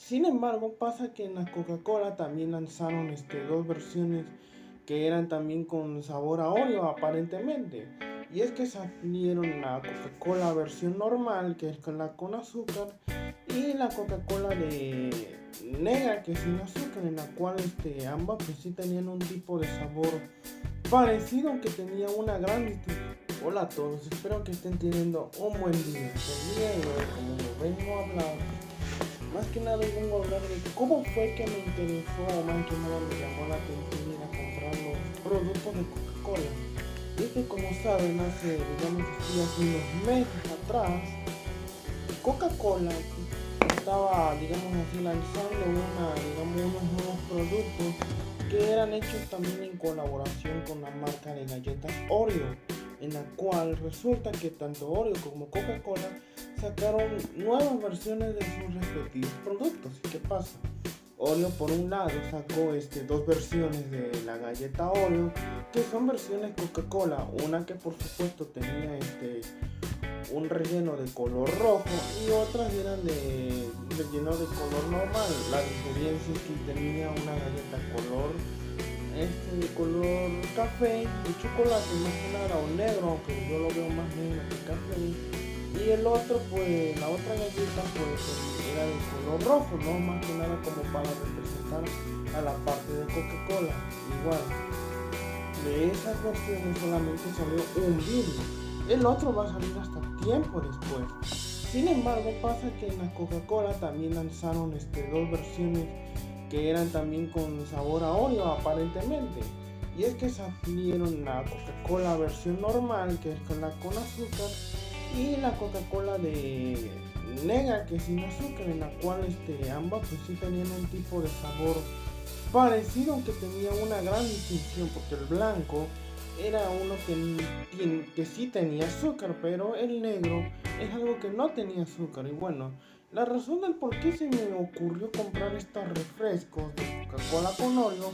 Sin embargo, pasa que en la Coca-Cola también lanzaron dos versiones que eran también con sabor a Oreo aparentemente. Y es que salieron la Coca-Cola versión normal, que es con la con azúcar, y la Coca-Cola de negra, que es sin azúcar, en la cual ambas pues sí tenían un tipo de sabor parecido, aunque tenía una gran distinción. Hola a todos, espero que estén teniendo un buen día. El día de hoy, como lo vengo a hablar, más que nada vengo a hablar de cómo fue que me interesó, o más que nada me llamó la atención ir a comprar los productos de Coca-Cola. Y es que como saben, hace unos meses atrás, Coca-Cola estaba, lanzando unos nuevos productos que eran hechos también en colaboración con la marca de galletas Oreo, en la cual resulta que tanto Oreo como Coca-Cola sacaron nuevas versiones de sus respectivos productos. ¿Y qué pasa? Oreo por un lado sacó dos versiones de la galleta Oreo, que son versiones Coca-Cola, una que por supuesto tenía un relleno de color rojo y otras eran de relleno de color normal. La diferencia es que tenía una galleta de color café de chocolate, más que nada, o negro, aunque yo lo veo más negro que café. Y el otro, pues, la otra galleta, pues, era de color rojo, ¿no? Más que nada como para representar a la parte de Coca-Cola. Igual, de esas versiones solamente salió un vídeo. El otro va a salir hasta tiempo después. Sin embargo, pasa que en la Coca-Cola también lanzaron dos versiones que eran también con sabor a Oreo aparentemente. Y es que salieron la Coca-Cola versión normal, que es con la con azúcar, y la Coca-Cola de negra, que es sin azúcar, en la cual ambas pues sí tenían un tipo de sabor parecido, aunque tenía una gran distinción, porque el blanco era uno que sí tenía azúcar, pero el negro es algo que no tenía azúcar. Y bueno, la razón del por qué se me ocurrió comprar estos refrescos de Coca-Cola con Oreo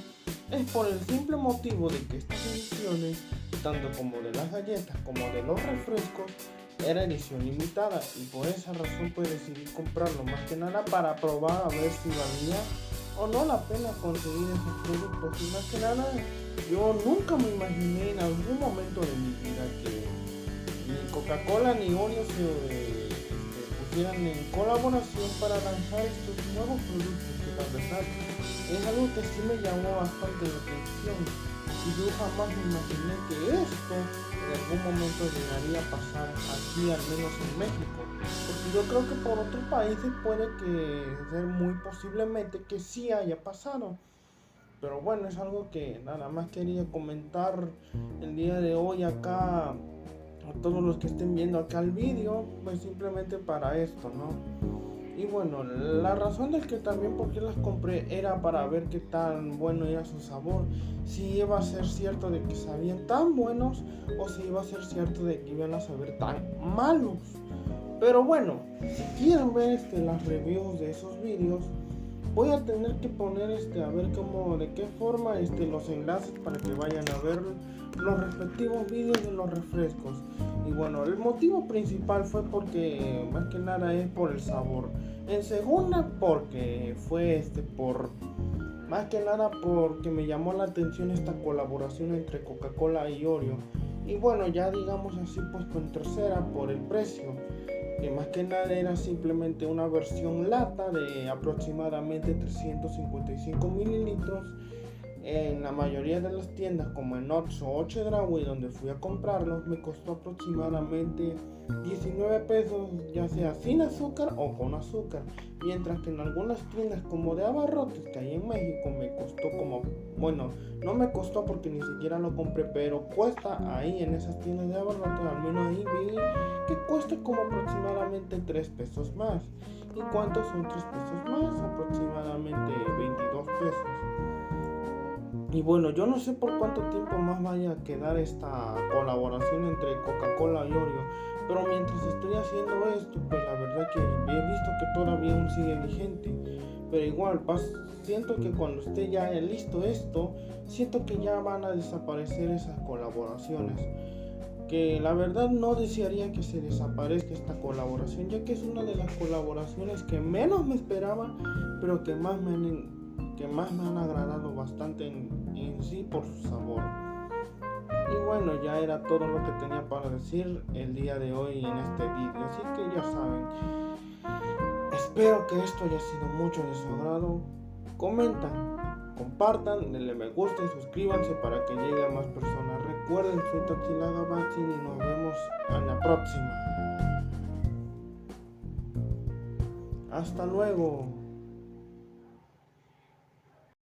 es por el simple motivo de que estas ediciones, tanto como de las galletas como de los refrescos, era edición limitada, y por esa razón pues decidí comprarlo, más que nada para probar a ver si valía o no la pena conseguir esos productos. Y más que nada, yo nunca me imaginé en algún momento de mi vida que ni Coca-Cola ni Oreo pusieran en colaboración para lanzar estos nuevos productos, que la verdad es algo que sí me llamó bastante la atención. Y yo jamás me imaginé que esto en algún momento llegaría a pasar aquí, al menos en México. Porque yo creo que por otros países puede que ser muy posiblemente que sí haya pasado. Pero bueno, es algo que nada más quería comentar el día de hoy acá a todos los que estén viendo acá el vídeo, pues simplemente para esto, ¿no? Y bueno, la razón del que también por qué las compré era para ver qué tan bueno era su sabor, si iba a ser cierto de que sabían tan buenos o si iba a ser cierto de que iban a saber tan malos. Pero bueno, si quieren ver las reviews de esos vídeos, voy a tener que poner a ver cómo, de qué forma los enlaces para que vayan a ver los respectivos vídeos de los refrescos. Y bueno, el motivo principal fue porque más que nada es por el sabor. En segunda, porque fue por más que nada porque me llamó la atención esta colaboración entre Coca-Cola y Oreo. Y bueno, ya digamos así, pues con tercera, por el precio, que más que nada era simplemente una versión lata de aproximadamente 355 mililitros. En la mayoría de las tiendas, como en Oxxo o Chedraui, donde fui a comprarlos, me costó aproximadamente 19 pesos, ya sea sin azúcar o con azúcar. Mientras que en algunas tiendas como de abarrotes que hay en México me costó como, bueno, no me costó porque ni siquiera lo compré, pero cuesta ahí en esas tiendas de abarrotes, al menos ahí vi que cuesta como aproximadamente 3 pesos más. ¿Y cuántos son 3 pesos más? Aproximadamente 22 pesos. Y bueno, yo no sé por cuánto tiempo más vaya a quedar esta colaboración entre Coca-Cola y Oreo, pero mientras estoy haciendo esto, pues la verdad que he visto que todavía aún sigue vigente. Pero igual, siento que cuando esté ya listo esto, siento que ya van a desaparecer esas colaboraciones. que la verdad no desearía que se desaparezca esta colaboración, ya que es una de las colaboraciones que menos me esperaba, pero que más me han agradado bastante en sí por su sabor. Y bueno, ya era todo lo que tenía para decir el día de hoy en este vídeo, así que ya saben, espero que esto haya sido mucho de su agrado. Comentan, compartan, denle me gusta y suscríbanse para que llegue a más personas. Recuerden, soy Tatsilaga Batsin y nos vemos en la próxima. Hasta luego.